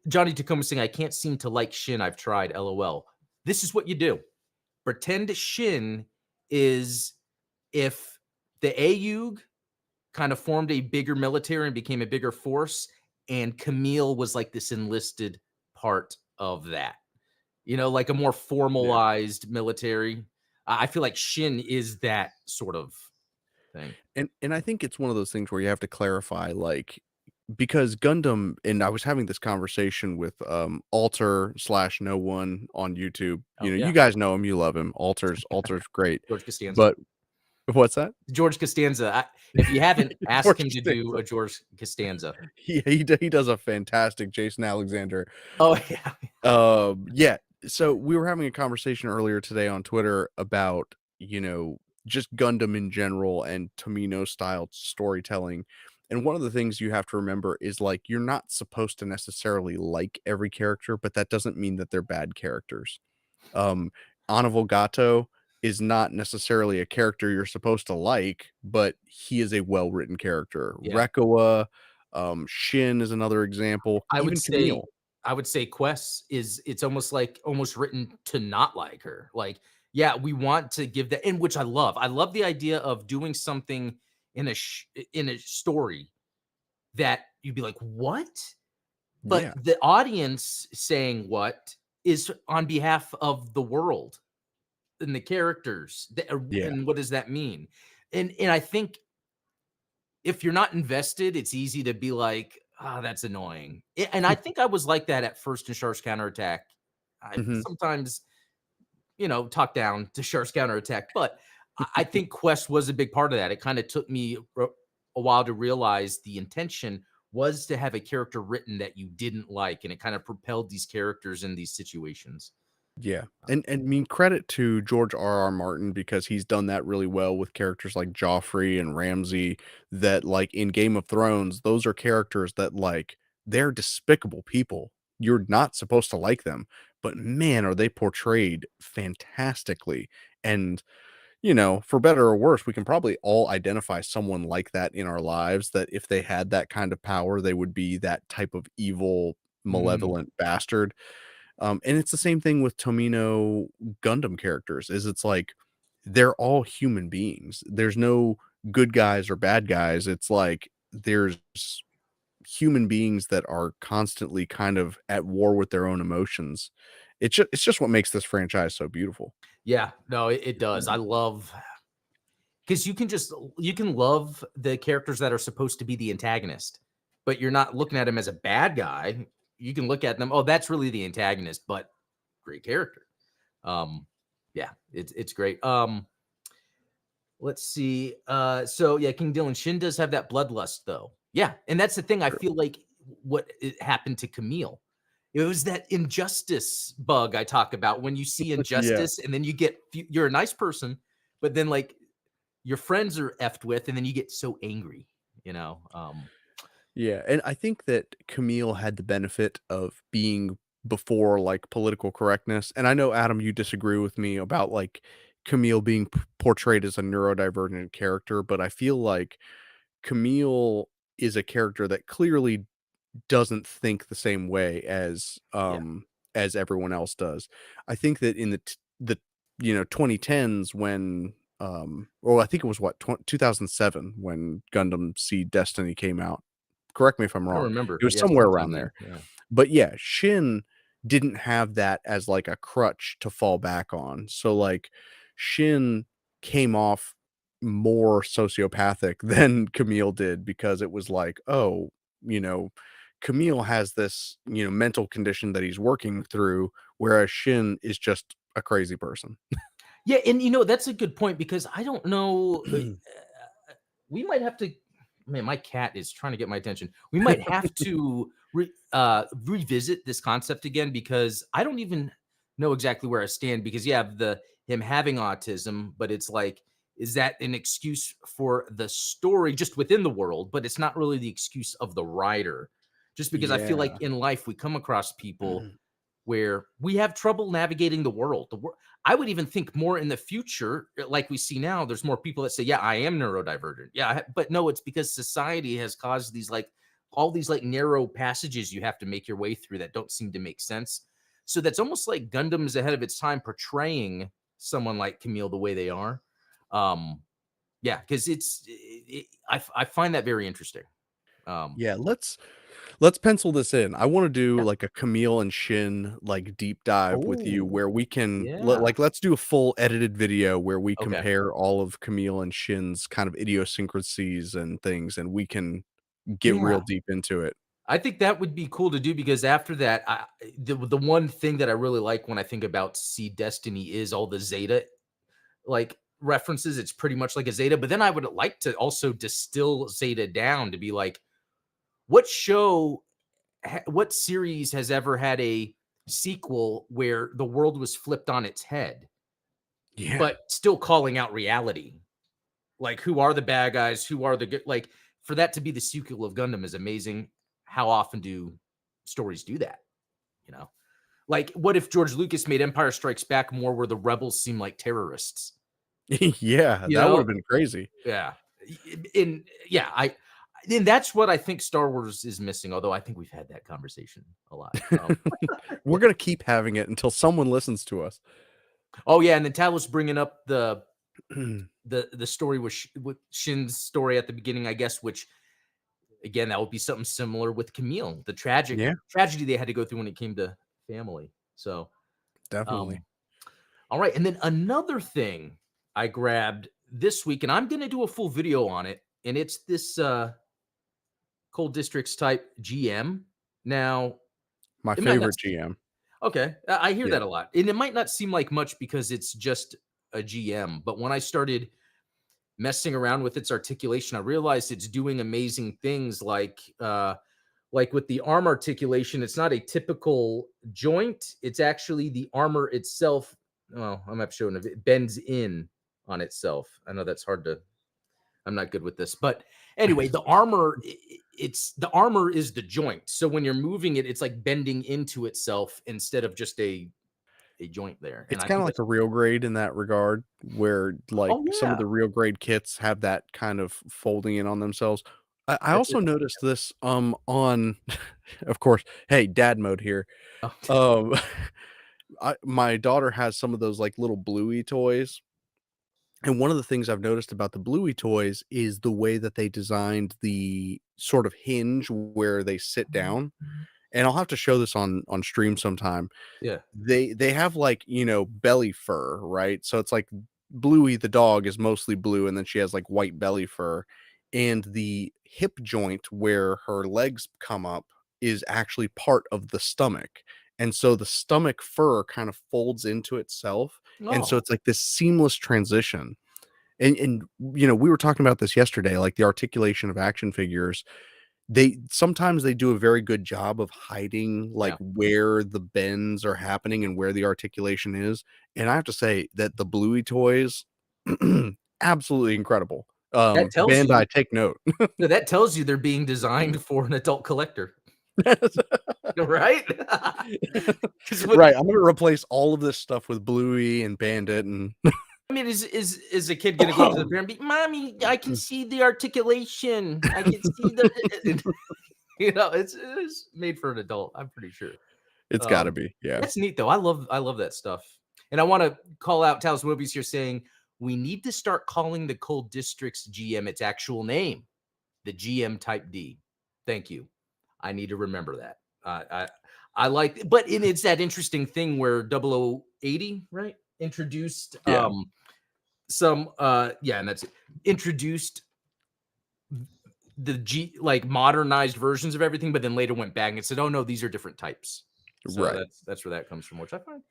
Johnny Tacoma saying, "I can't seem to like Shin. I've tried. LOL." This is what you do. Pretend Shin is if the Ayug kind of formed a bigger military and became a bigger force, and Camille was like this enlisted part of that. Like a more Yeah. formalized military. I feel like Shin is that sort of thing. And I think it's one of those things where you have to clarify, like, because Gundam, and I was having this conversation with, Alter/No One on YouTube. Oh You yeah, guys know him, you love him. Alter's great. George Costanza. But what's that? George Costanza. If you haven't, ask George him to do Costanza. a George Costanza. He does a fantastic Jason Alexander. Oh yeah. Yeah, so we were having a conversation earlier today on Twitter about, just Gundam in general and Tomino style storytelling. And one of the things you have to remember is, like, you're not supposed to necessarily like every character, but that doesn't mean that they're bad characters. Um, Anavel Gato is not necessarily a character you're supposed to like, but he is a well-written character. Yeah. Recoa, Shin is another example, I would even say Camille. I would say Quest is it's almost like almost written to not like her. Like, yeah, we want to give that in which I love. I love the idea of doing something in a story that you'd be like, "What?" But Yeah, the audience saying what is on behalf of the world and the characters. yeah. And what does that mean? And I think if you're not invested, it's easy to be like, "Ah, that's annoying." And I think I was like that at first in Shark's Counterattack. I Mhm. sometimes, talk down to Shark's Counterattack, but I think Quest was a big part of that. It kinda took me a while to realize the intention was to have a character written that you didn't like, and it kind of propelled these characters in these situations. Yeah, and I mean, credit to George R. R. Martin because he's done that really well with characters like Joffrey and Ramsay that, like, in Game of Thrones, those are characters that, like, they're despicable people. You're not supposed to like them, but man, are they portrayed fantastically. And, for better or worse, we can probably all identify someone like that in our lives that if they had that kind of power, they would be that type of evil, Mm, malevolent bastard. And it's the same thing with Tomino Gundam characters, is it's like they're all human beings. There's no good guys or bad guys. It's like there's human beings that are constantly kind of at war with their own emotions. It's just what makes this franchise so beautiful. yeah, no, it does. I love because you can love the characters that are supposed to be the antagonist, but you're not looking at him as a bad guy. You can look at them, oh, that's really the antagonist, but great character. Um, yeah, it's great. Let's see. So yeah, King Dylan Shin does have that bloodlust though. Yeah, and that's the thing. I True. feel like what it happened to Camille. It was that injustice bug I talk about when you see Yeah. injustice and then you're a nice person, but then like your friends are effed with, and then you get so angry, you know? Yeah, and I think that Camille had the benefit of being before, like, political correctness, and I know, Adam, you disagree with me about, like, Camille being portrayed as a neurodivergent character, but I feel like Camille is a character that clearly doesn't think the same way Yeah, as everyone else does. I think that in the 2010s when well, I think it was what 2007 when Gundam Seed Destiny came out. Correct me if I'm I don't wrong. remember. It was Yeah, somewhere around sometime then. there. Yeah. But yeah, Shin didn't have that as like a crutch to fall back on. So like Shin came off more sociopathic than Camille did because it was like, "Oh, you know, Camille has this, mental condition that he's working through, whereas Shin is just a crazy person." Yeah, and that's a good point because I don't know. We might have to. Man, my cat is trying to get my attention. We might have to revisit this concept again because I don't even know exactly where I stand. Because you have the him having autism, but it's like, is that an excuse for the story just within the world? But it's not really the excuse of the writer. Just because I feel like Yeah. in life we come across people where we have trouble navigating the world. I would even think more in the future, like we see now, there's more people that say, "Yeah, I am neurodivergent." Yeah, but no, it's because society has caused these like all these like narrow passages you have to make your way through that don't seem to make sense. So that's almost like Gundam is ahead of its time portraying someone like Camille the way they are. Yeah, because I find that very interesting. Um, Yeah, let's pencil this in. I wanna do, yeah. like, a Camille and Shin, like, deep dive with you Oh, where we can yeah. let's do a full edited video where we Okay. compare all of Camille and Shin's kind of idiosyncrasies and things, and we can get Yeah. real deep into it. I think that would be cool to do because after that, the one thing that I really like when I think about Seed Destiny is all the Zeta like references. It's pretty much like a Zeta, but then I would like to also distill Zeta down to be like, what show, what series has ever had a sequel where the world was flipped on its head, Yeah. but still calling out reality? Like, who are the bad guys? Who are the good? Like, for that to be the sequel of Gundam is amazing. How often do stories do that? You know, like, what if George Lucas made Empire Strikes Back more where the rebels seem like terrorists? Yeah, You that know, would've been crazy. yeah, in yeah, and that's what I think Star Wars is missing. Although I think we've had that conversation a lot. We're gonna keep having it until someone listens to us. Oh yeah, and then Talos bringing up the story with Shin's story at the beginning, I guess, which again, that would be something similar with Camille, the Yeah, tragedy they had to go through when it came to family. So, definitely. um, all right. And then another thing I grabbed this week, and I'm gonna do a full video on it, and it's this Cold Districts type GM. Now, My it might not favorite GM. okay. I hear Yeah. that a lot. And it might not seem like much because it's just a GM, but when I started messing around with its articulation, I realized it's doing amazing things like with the arm articulation, it's not a typical joint. It's actually the armor itself. Oh, I'm not showing it. It bends in on itself. I know that's hard to. I'm not good with this, but anyway, the armor. It's the armor is the joint. So when you're moving it, it's like bending into itself instead of just a joint there. And It's I kinda think like that's a real grade in that regard, where, like, oh some of yeah, the real grade kits have that kind of folding in on themselves. I that's also it. noticed this, on of course, hey, dad mode here. Oh, Um, my daughter has some of those, like, little Bluey toys, and one of the things I've noticed about the Bluey toys is the way that they designed the sort of hinge where they sit down, and I'll have to show this on stream sometime. yeah. They have, like, belly fur, right? So it's like Bluey the dog is mostly blue, and then she has, like, white belly fur, and the hip joint where her legs come up is actually part of the stomach, and so the stomach fur kind of folds into itself, and so Oh, it's like this seamless transition, and we were talking about this yesterday, like, the articulation of action figures, they sometimes they do a very good job of hiding, like, yeah. where the bends are happening and where the articulation is, and I have to say that the Bluey toys, absolutely incredible. That tells you Bandai, take note. no, that tells you they're being designed for an adult collector, right? Because what Right, I'm gonna replace all of this stuff with Bluey and Bandit and I mean, is a kid gonna go up to the parent and be, "Mommy, I can see the articulation. I can see the" it's made for an adult, I'm pretty sure. it's gotta Um, be, yeah. that's neat though. I love that stuff. And I wanna call out Talos Mobius here saying, "We need to start calling the Cold District's GM its actual name, the GM Type D." Thank you. I need to remember that. I like but it's that interesting thing where 0080, right? Introduced, Yeah. some yeah, and that's it. Introduced the like modernized versions of everything, but then later went back and said, "Oh no, these are different types." So Right. that's where that comes from, which I find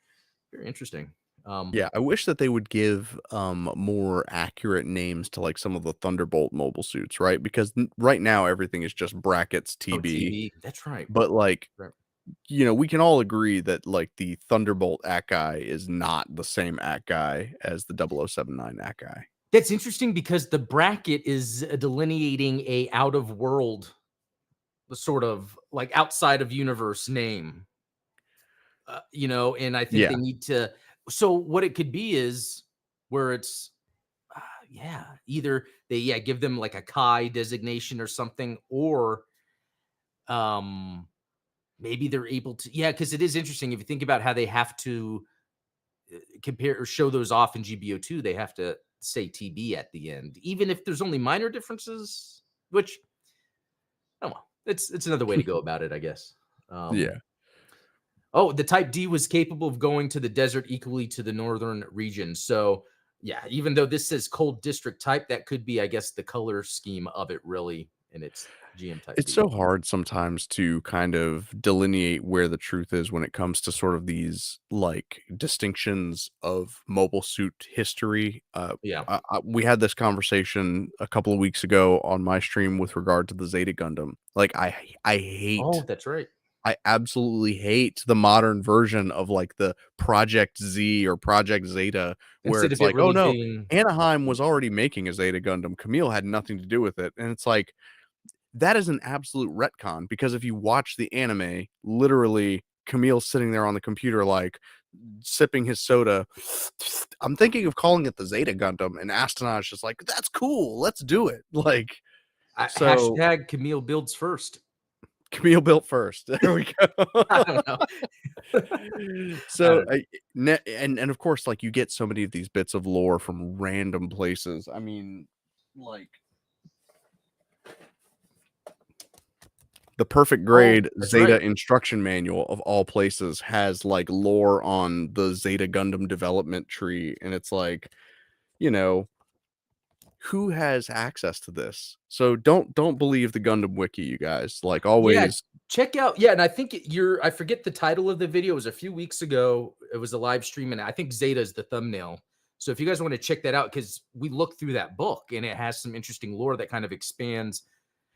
very interesting. Um, Yeah, I wish that they would give, more accurate names to, like, some of the Thunderbolt mobile suits, right? Because n right now, everything is just brackets oh, TB, TB, that's right. but, like, Right. we can all agree that, like, the Thunderbolt Akai is not the same Akai as the 0079 Akai. That's interesting because the bracket is delineating a out of world, the sort of like outside of universe name, and I think they Yeah. need to. So what it could be is where it's, yeah, either they give them like a Kai designation or something, or um maybe they're able to, because it is interesting if you think about how they have to compare or show those off in GBO2, they have to say TB at the end, even if there's only minor differences, which, oh well, it's another way to go about it, I guess. Yeah. Oh, the Type D was capable of going to the desert equally to the northern region. So, yeah, even though this says cold district type, that could be, I guess, the color scheme of it really, and it's GM Type It's D. so hard sometimes to kind of delineate where the truth is when it comes to sort of these like distinctions of mobile suit history. Yeah. We had this conversation a couple of weeks ago on my stream with regard to the Zeta Gundam. Like, I Oh, hate, that's right. I absolutely hate the modern version of like the Project Z or Project Zeta, where Instead it's of it like, oh really no, being, Anaheim was already making a Zeta Gundam. Camille had nothing to do with it, and it's like that is an absolute retcon because if you watch the anime, literally Camille's sitting there on the computer like sipping his soda. I'm thinking of calling it the Zeta Gundam, and Astonage just like, "That's cool, let's do it." Like, so hashtag Camille builds first. Camille built first. There we I go. don't know. I So, don't know. and of course, like, you get so many of these bits of lore from random places. I mean, like the Perfect Oh, Grade that's right. Zeta instruction manual of all places has, like, lore on the Zeta Gundam development tree, and it's like, you know, who has access to this? So don't believe the Gundam wiki, you guys. Like, Yeah, always. check out, and I think I forget the title of the video. It was a few weeks ago. It was a live stream, and I think Zeta is the thumbnail. So if you guys want to check that out, because we looked through that book and it has some interesting lore that kind of expands.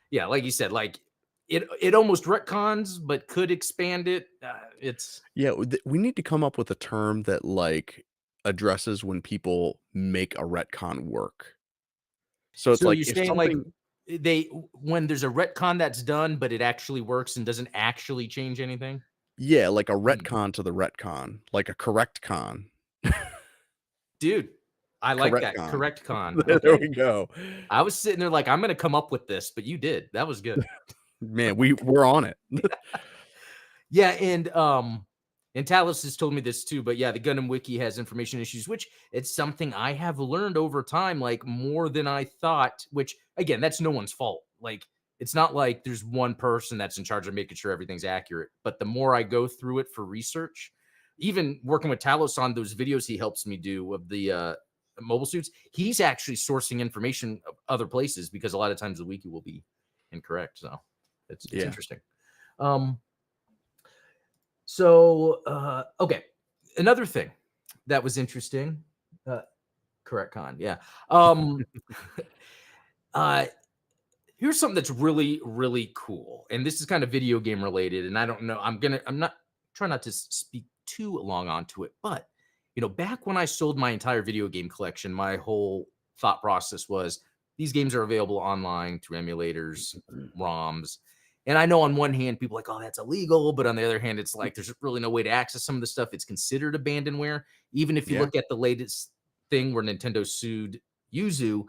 Yeah, like you said, like it almost retcons, but could expand it. It's Yeah, we need to come up with a term that, like, addresses when people make a retcon work. So it's so like you're if saying like something they when there's a retcon that's done, but it actually works and doesn't actually change anything. yeah, like a Hmm. retcon to the retcon, like a correct con. Dude, I like Correct that. con. Correct con. There Okay. we go. I was sitting there like, I'm gonna come up with this, but you did. That was good. Man, we're on it. Yeah, and Talos has told me this too, but yeah, the Gundam Wiki has information issues, which it's something I have learned over time, like more than I thought, which again, that's no one's fault. Like, it's not like there's one person that's in charge of making sure everything's accurate. But the more I go through it for research, even working with Talos on those videos he helps me do of the mobile suits, he's actually sourcing information of other places because a lot of times the wiki will be incorrect. So it's Yeah. interesting. Um, so, okay, another thing that was interesting, uh, correct con, yeah. Um, uh, here's something that's really, really cool, and this is kind of video game related, and I don't know, I'm not trying not to speak too long onto it, but back when I sold my entire video game collection, my whole thought process was these games are available online through emulators, ROMs. And I know on one hand, people are like, oh, that's illegal. But on the other hand, it's like there's really no way to access some of the stuff. It's considered abandonware. Even if you Yeah. look at the latest thing where Nintendo sued Yuzu,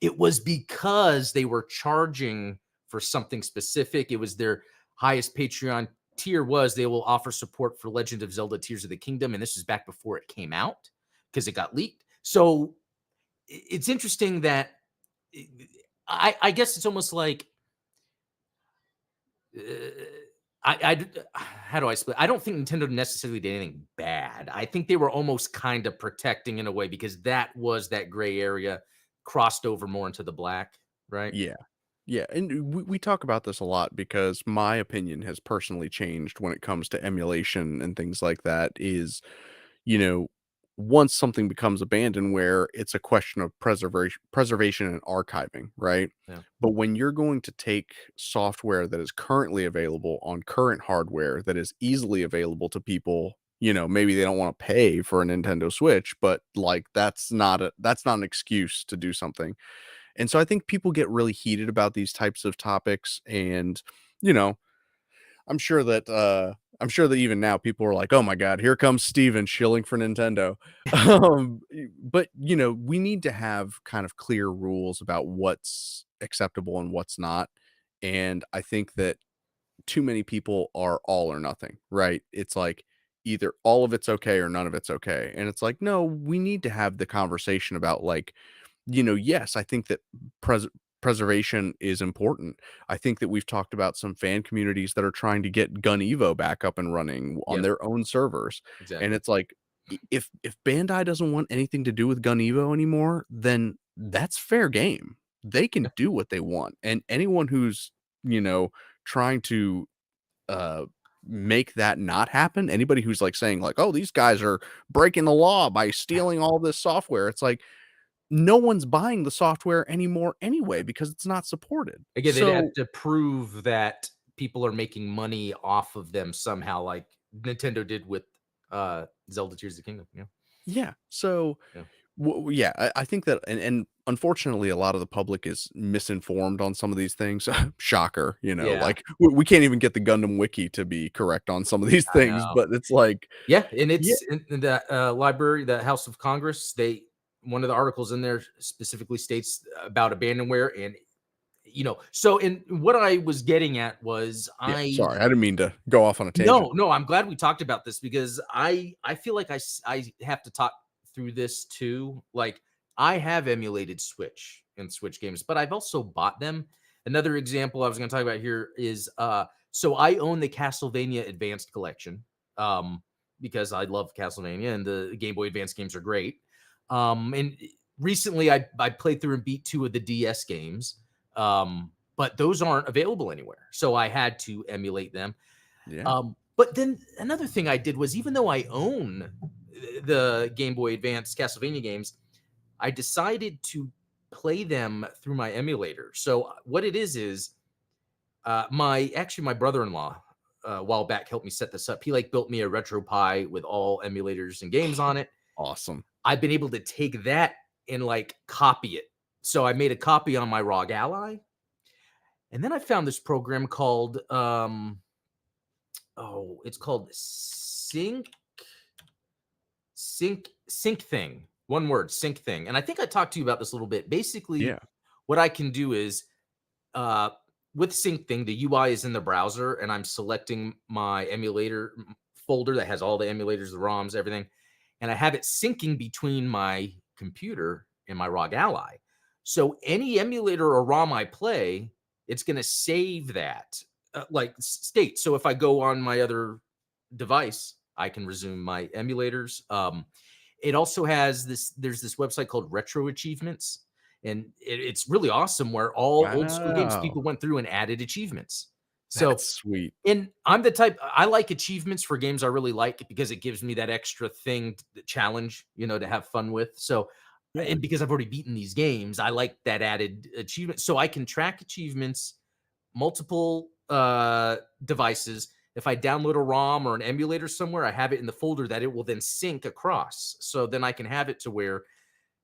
it was because they were charging for something specific. It was their highest Patreon tier was they will offer support for Legend of Zelda Tears of the Kingdom. And this is back before it came out because it got leaked. So it's interesting that I guess it's almost like uh, how do I split? I don't think Nintendo necessarily did anything bad. I think they were almost kind of protecting in a way because that was that gray area crossed over more into the black, right? Yeah. Yeah, and we talk about this a lot because my opinion has personally changed when it comes to emulation and things like that is, you know, once something becomes abandonware, it's a question of preservation and archiving, right? Yeah. But when you're going to take software that is currently available on current hardware that is easily available to people, maybe they don't want to pay for a Nintendo Switch, but like that's not an excuse to do something. And so I think people get really heated about these types of topics and, you know, I'm sure that even now people are like, "Oh my god, here comes Steven shilling for Nintendo." But we need to have kind of clear rules about what's acceptable and what's not. And I think that too many people are all or nothing, right? It's like either all of it's okay or none of it's okay. And it's like, no, we need to have the conversation about like, yes, I think that pres- preservation is important. I think that we've talked about some fan communities that are trying to get Gun Evo back up and running on Yep. their own servers. And Exactly. it's like if Bandai doesn't want anything to do with Gun Evo anymore, then that's fair game. They can do what they want. And anyone who's, you know, trying to uh make that not happen, anybody who's like saying like, "Oh, these guys are breaking the law by stealing all this software." It's like no one's buying the software anymore anyway because it's not supported. Again, they'd have So, to prove that people are making money off of them somehow, like Nintendo did with Zelda Tears of the Kingdom. Yeah. yeah. So, Yeah. yeah, I think that and unfortunately a lot of the public is misinformed on some of these things. Shocker, Yeah. like we can't even get the Gundam wiki to be correct on some of these I things, know. but it's like, Yeah, and yeah, it's in that library, the House of Congress. They one of the articles in there specifically states about abandonware, and So, in what I was getting at was yeah, I sorry. I didn't mean to go off on a tangent. no, I'm glad we talked about this because I feel like I have to talk through this too. Like I have emulated Switch and Switch games, but I've also bought them. Another example I was going to talk about here is so I own the Castlevania Advanced Collection because I love Castlevania and the Game Boy Advance games are great. And recently I played through and beat 2 of the DS games. But those aren't available anywhere. So I had to emulate them. Yeah. But then another thing I did was even though I own the Game Boy Advance Castlevania games, I decided to play them through my emulator. So what it is my brother-in-law a while back helped me set this up. He like built me a RetroPie with all emulators and games on it. Awesome. I've been able to take that and like copy it. So I made a copy on my ROG Ally, and then I found this program called it's called Sync Thing. One word, Sync Thing. And I think I talked to you about this a little bit. Basically, Yeah. what I can do is uh with Sync Thing, the UI is in the browser and I'm selecting my emulator folder that has all the emulators, the ROMs, everything, and I have it syncing between my computer and my ROG Ally. So any emulator or ROM I play, it's going to save that like state. So if I go on my other device, I can resume my emulators. It also has this. There's this website called Retro Achievements, and it's really awesome. Where all old school games Wow. people went through and added achievements. So That's sweet. and I'm the type I like achievements for games I really like because it gives me that extra thing, challenge, to have fun with. So, Yeah. and because I've already beaten these games, I like that added achievement. So I can track achievements, multiple devices. If I download a ROM or an emulator somewhere, I have it in the folder that it will then sync across. So then I can have it to where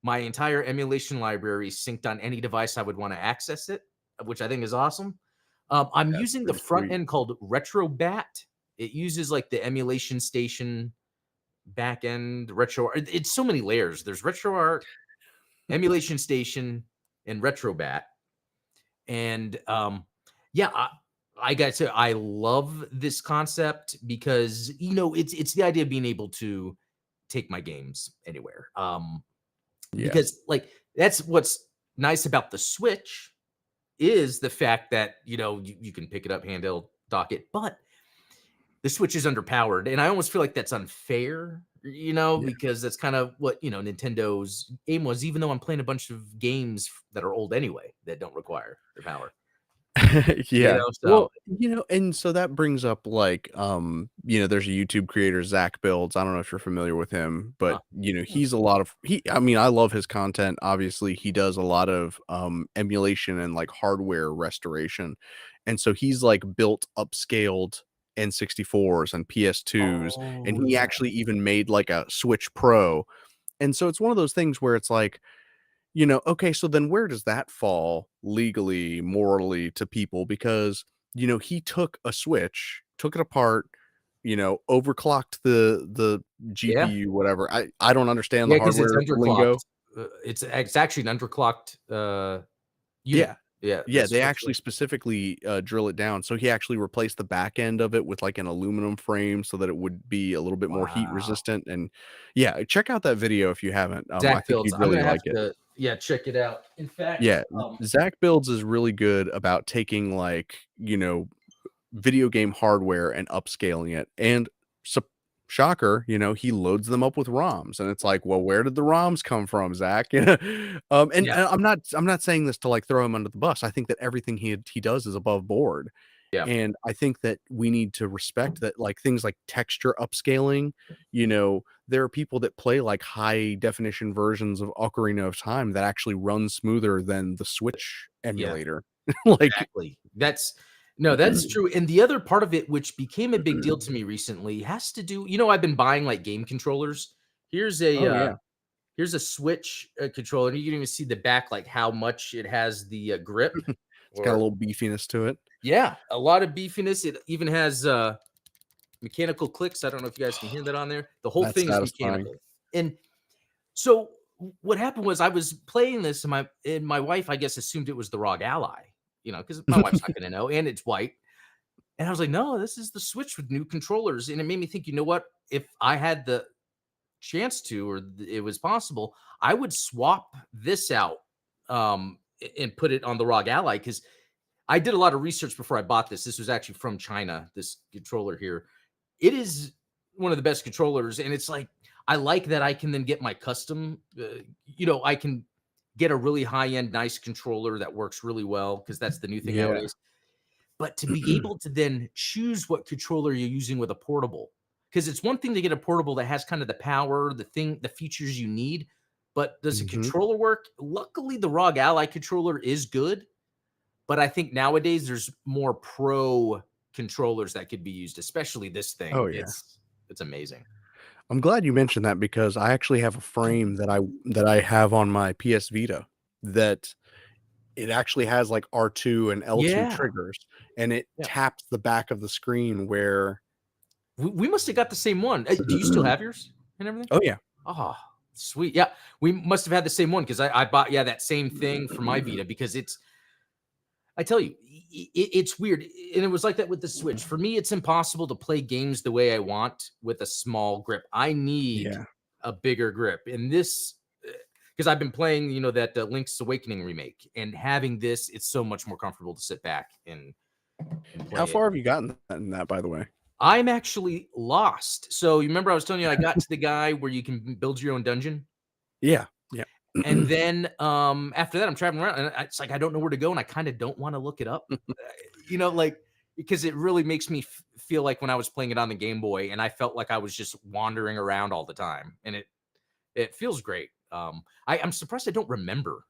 my entire emulation library is synced on any device I would want to access it, which I think is awesome. I'm That's using the pretty front sweet. end called RetroBat. It uses like the emulation station back end retro. It's so many layers. There's RetroArt, emulation station, and RetroBat. And yeah, I got to say, I love this concept because it's the idea of being able to take my games anywhere. Yeah. Because like that's what's nice about the Switch is the fact that you can pick it up, handheld, dock it. But the Switch is underpowered, and I almost feel like that's unfair, Yeah. because that's kind of what, Nintendo's aim was, even though I'm playing a bunch of games that are old anyway that don't require their power, Yeah. so Well, and so that brings up like, there's a YouTube creator, Zach Builds. I don't know if you're familiar with him, but uh, he's a lot of I mean, I love his content. Obviously, he does a lot of emulation and like hardware restoration. And so he's like built upscaled N64s and PS2s, and oh, he yeah. actually even made like a Switch Pro. And so it's one of those things where it's like, okay, so then where does that fall legally, morally to people? Because, he took a switch, took it apart, overclocked the Yeah. GPU, whatever. I don't understand the Yeah, because it's hardware lingo. underclocked. It's actually an underclocked, unit. Yeah. Yeah, the Yeah, they Switch, yeah. actually specifically, drill it down. So he actually replaced the back end of it with like an aluminum frame so that it would be a little bit more heat Wow. resistant. And yeah, check out that video if you haven't. I Zach think Builds, you'd I'm really gonna have like it. to, yeah, check it out. In fact, Yeah, Zach Builds is really good about taking, like, video game hardware and upscaling it, and sup shocker, he loads them up with ROMs, and it's like, "Well, where did the ROMs come from, Zach?" And yeah, I'm not saying this to, like, throw him under the bus. I think that everything he does is above board, yeah, and I think that we need to respect that, like, things like texture upscaling, there are people that play, like, high definition versions of Ocarina of Time that actually run smoother than the Switch yeah. emulator. Like Exactly. That's no, that's true, and the other part of it, which became a big deal to me recently, has to do, I've been buying, like, game controllers. Here's a, Oh, yeah. here's a Switch, controller, and you can even see the back, like, how much it has the, grip, It's got a or little beefiness to it. yeah, a lot of beefiness. It even has, mechanical clicks. I don't know if you guys can hear that on there. The whole That's thing is satisfying. mechanical, and so what happened was I was playing this, and my wife, I guess, assumed it was the ROG Ally, because my wife's not gonna know, and it's white. And I was like, "No, this is the Switch with new controllers." And it made me think, you know what? If I had the chance to, or it was possible, I would swap this out, and put it on the ROG Ally, because I did a lot of research before I bought this. This was actually from China, this controller here. It is one of the best controllers, and it's like I like that I can then get my custom, I can get a really high-end nice controller that works really well, because that's the new thing Yeah. nowadays. But to be able to then choose what controller you're using with a portable, because it's one thing to get a portable that has kind of the power, the features you need, but does a Mhm. controller work? Luckily, the ROG Ally controller is good, but I think nowadays there's more pro controllers that could be used, especially this Oh, thing. yeah. It's amazing. I'm glad you mentioned that because I actually have a frame that I have on my PS Vita that it actually has, like, R2 and L2 Yeah, triggers, and it yeah. taps the back of the screen where We must have got the same one. Do you still have yours and everything? Oh, yeah. Oh, sweet. Yeah, we must have had the same one, because I bought, yeah, that same thing for my Vita, because I tell you, it's weird, and it was like that with the Switch. For me, it's impossible to play games the way I want with a small grip. I need Yeah. a bigger grip, and this, because I've been playing, that Link's Awakening remake, and having this, it's so much more comfortable to sit back and How play it. far have you gotten in that, by the way? I'm actually lost. So you remember I was telling you I got to the guy where you can build your own dungeon? Yeah. Yeah. And then, after that, I'm traveling around, and it's like I don't know where to go, and I kinda don't wanna look it up, like, because it really makes me feel like when I was playing it on the Game Boy, and I felt like I was just wandering around all the time, and it feels great. I'm surprised I don't remember,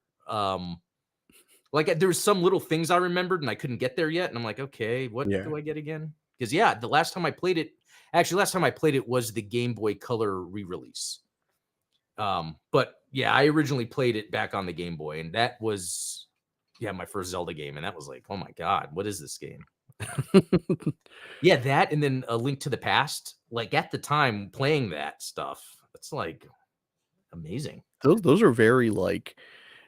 like, there's some little things I remembered, and I couldn't get there yet, and I'm like, "Okay, what Yeah. do I get again?" Because yeah, the last time I played it, actually, last time I played it was the Game Boy Color re-release. But yeah, I originally played it back on the Game Boy, and that was, yeah, my first Zelda game, and that was like, oh my god, what is this game? Yeah, that, and then A Link to the Past. Like at the time, playing that stuff, it's like amazing. Those are very, like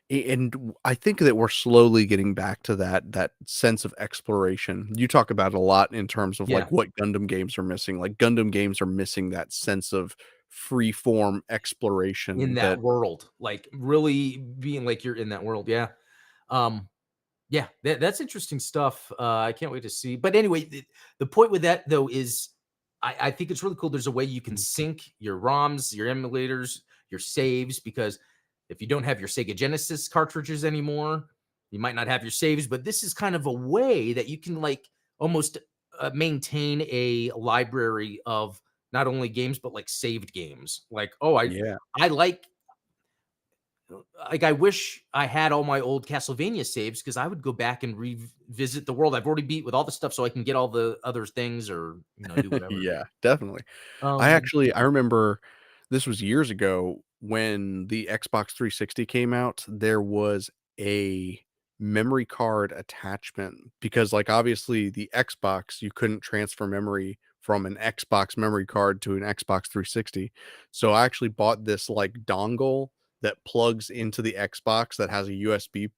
and I think that we're slowly getting back to that sense of exploration. You talk about it a lot in terms of, Yeah, like, what Gundam games are missing. Like, Gundam games are missing that sense of free form in exploration that that world, like really being like you're in that world. Yeah. Um, yeah, that's interesting stuff. I can't wait to see. But anyway, the point with that though is I think it's really cool. There's a way you can sync your ROMs, your emulators, your saves, because if you don't have your Sega Genesis cartridges anymore, you might not have your saves. But this is kind of a way that you can like almost maintain a library of not only games but like saved games. Like, oh, Yeah. I like I wish I had all my old Castlevania saves because I would go back and revisit the world I've already beat with all the stuff so I can get all the other things or do whatever. Yeah, definitely. Um, I remember this was years ago when the Xbox 360 came out, there was a memory card attachment because, like, obviously the Xbox, you couldn't transfer memory from an Xbox memory card to an Xbox 360. So I actually bought this, like, dongle that plugs into the Xbox that has a USB,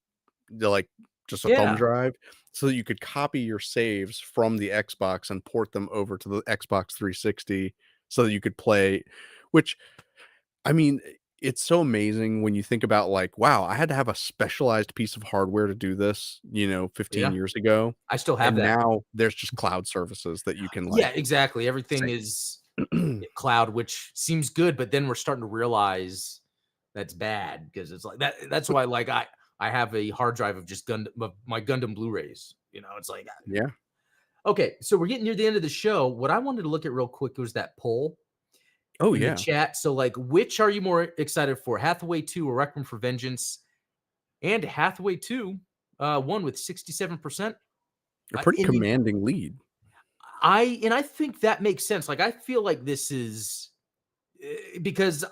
like, just a thumb yeah, drive, so that you could copy your saves from the Xbox and port them over to the Xbox 360 so that you could play, which, I mean, it's so amazing when you think about, like, wow, I had to have a specialized piece of hardware to do this, 15 yeah. years ago, I still have and that. now there's just cloud services that you can, Yeah, like, exactly. Everything sync. is cloud, which seems good, but then we're starting to realize that's bad because it's like that. That's why, like, I have a hard drive of just Gundam of my Gundam Blu-rays. It's like Yeah. okay, so we're getting near the end of the show. What I wanted to look at real quick was that poll Oh, in the yeah. chat. So, like, which are you more excited for, Hathaway 2 or Requiem for Vengeance? And Hathaway 2 won with 67%. A pretty And commanding lead. I think that makes sense. Like, I feel like this is because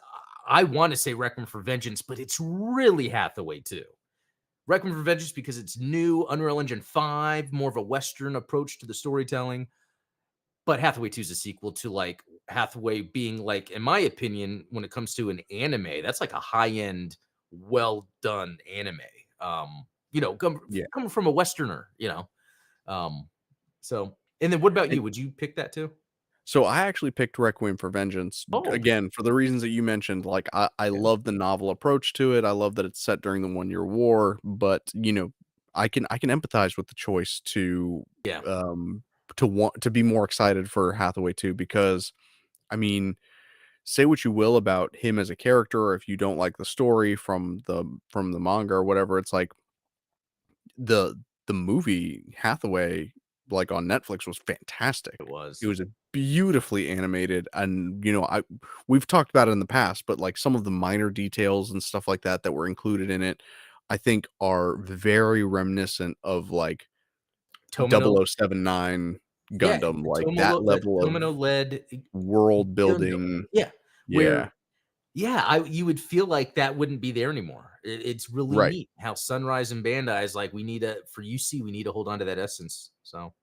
I want to say Requiem for Vengeance, but it's really Hathaway 2. Requiem for Vengeance because it's new, Unreal Engine 5, more of a Western approach to the storytelling. But Hathaway 2 is a sequel to like Hathaway being like, in my opinion, when it comes to an anime, that's like a high-end, well done anime. Yeah. Coming from a Westerner. Um, so and then what about And you? Would you pick that too? so I actually picked Requiem for Vengeance, Oh, again, for the reasons that you mentioned, like, I yeah. love the novel approach to it, I love that it's set during the One-Year War, but, I can empathize with the choice Yeah. to want to be more excited for Hathaway too, because, I mean, say what you will about him as a character, or if you don't like the story from the manga or whatever, it's like the the movie Hathaway, like, on Netflix was It fantastic. It was. was beautifully animated, and, we've talked about it in the past, but, like, some of the minor details and stuff like that that were included in it, I think are very reminiscent of, like, Tomino. 0079 Yeah, Gundam, like, that Tomolo level of Tomino led world Gundam. building. Yeah, Yeah, where you would feel like that wouldn't be there anymore. It's really right. neat how Sunrise and Bandai is like, we need to for UC, we need to hold on to that essence. So,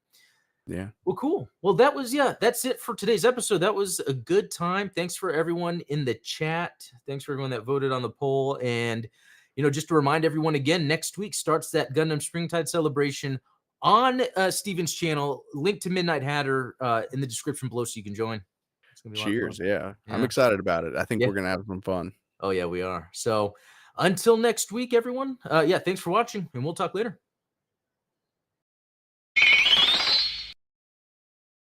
Yeah. well, cool. Well, that's it for today's episode. That was a good time. Thanks for everyone in the chat. Thanks for everyone that voted on the poll. And, just to remind everyone again, next week starts that Gundam Springtide celebration on Steven's channel. Link to Midnight Hatter in the description below so you can join. It's going to be a lot of fun. Cheers, yeah. I'm Yeah. excited about it. I think Yeah. we're gonna have some fun. Oh, yeah, we are. So until next week, everyone. Yeah, thanks for watching, and we'll talk later.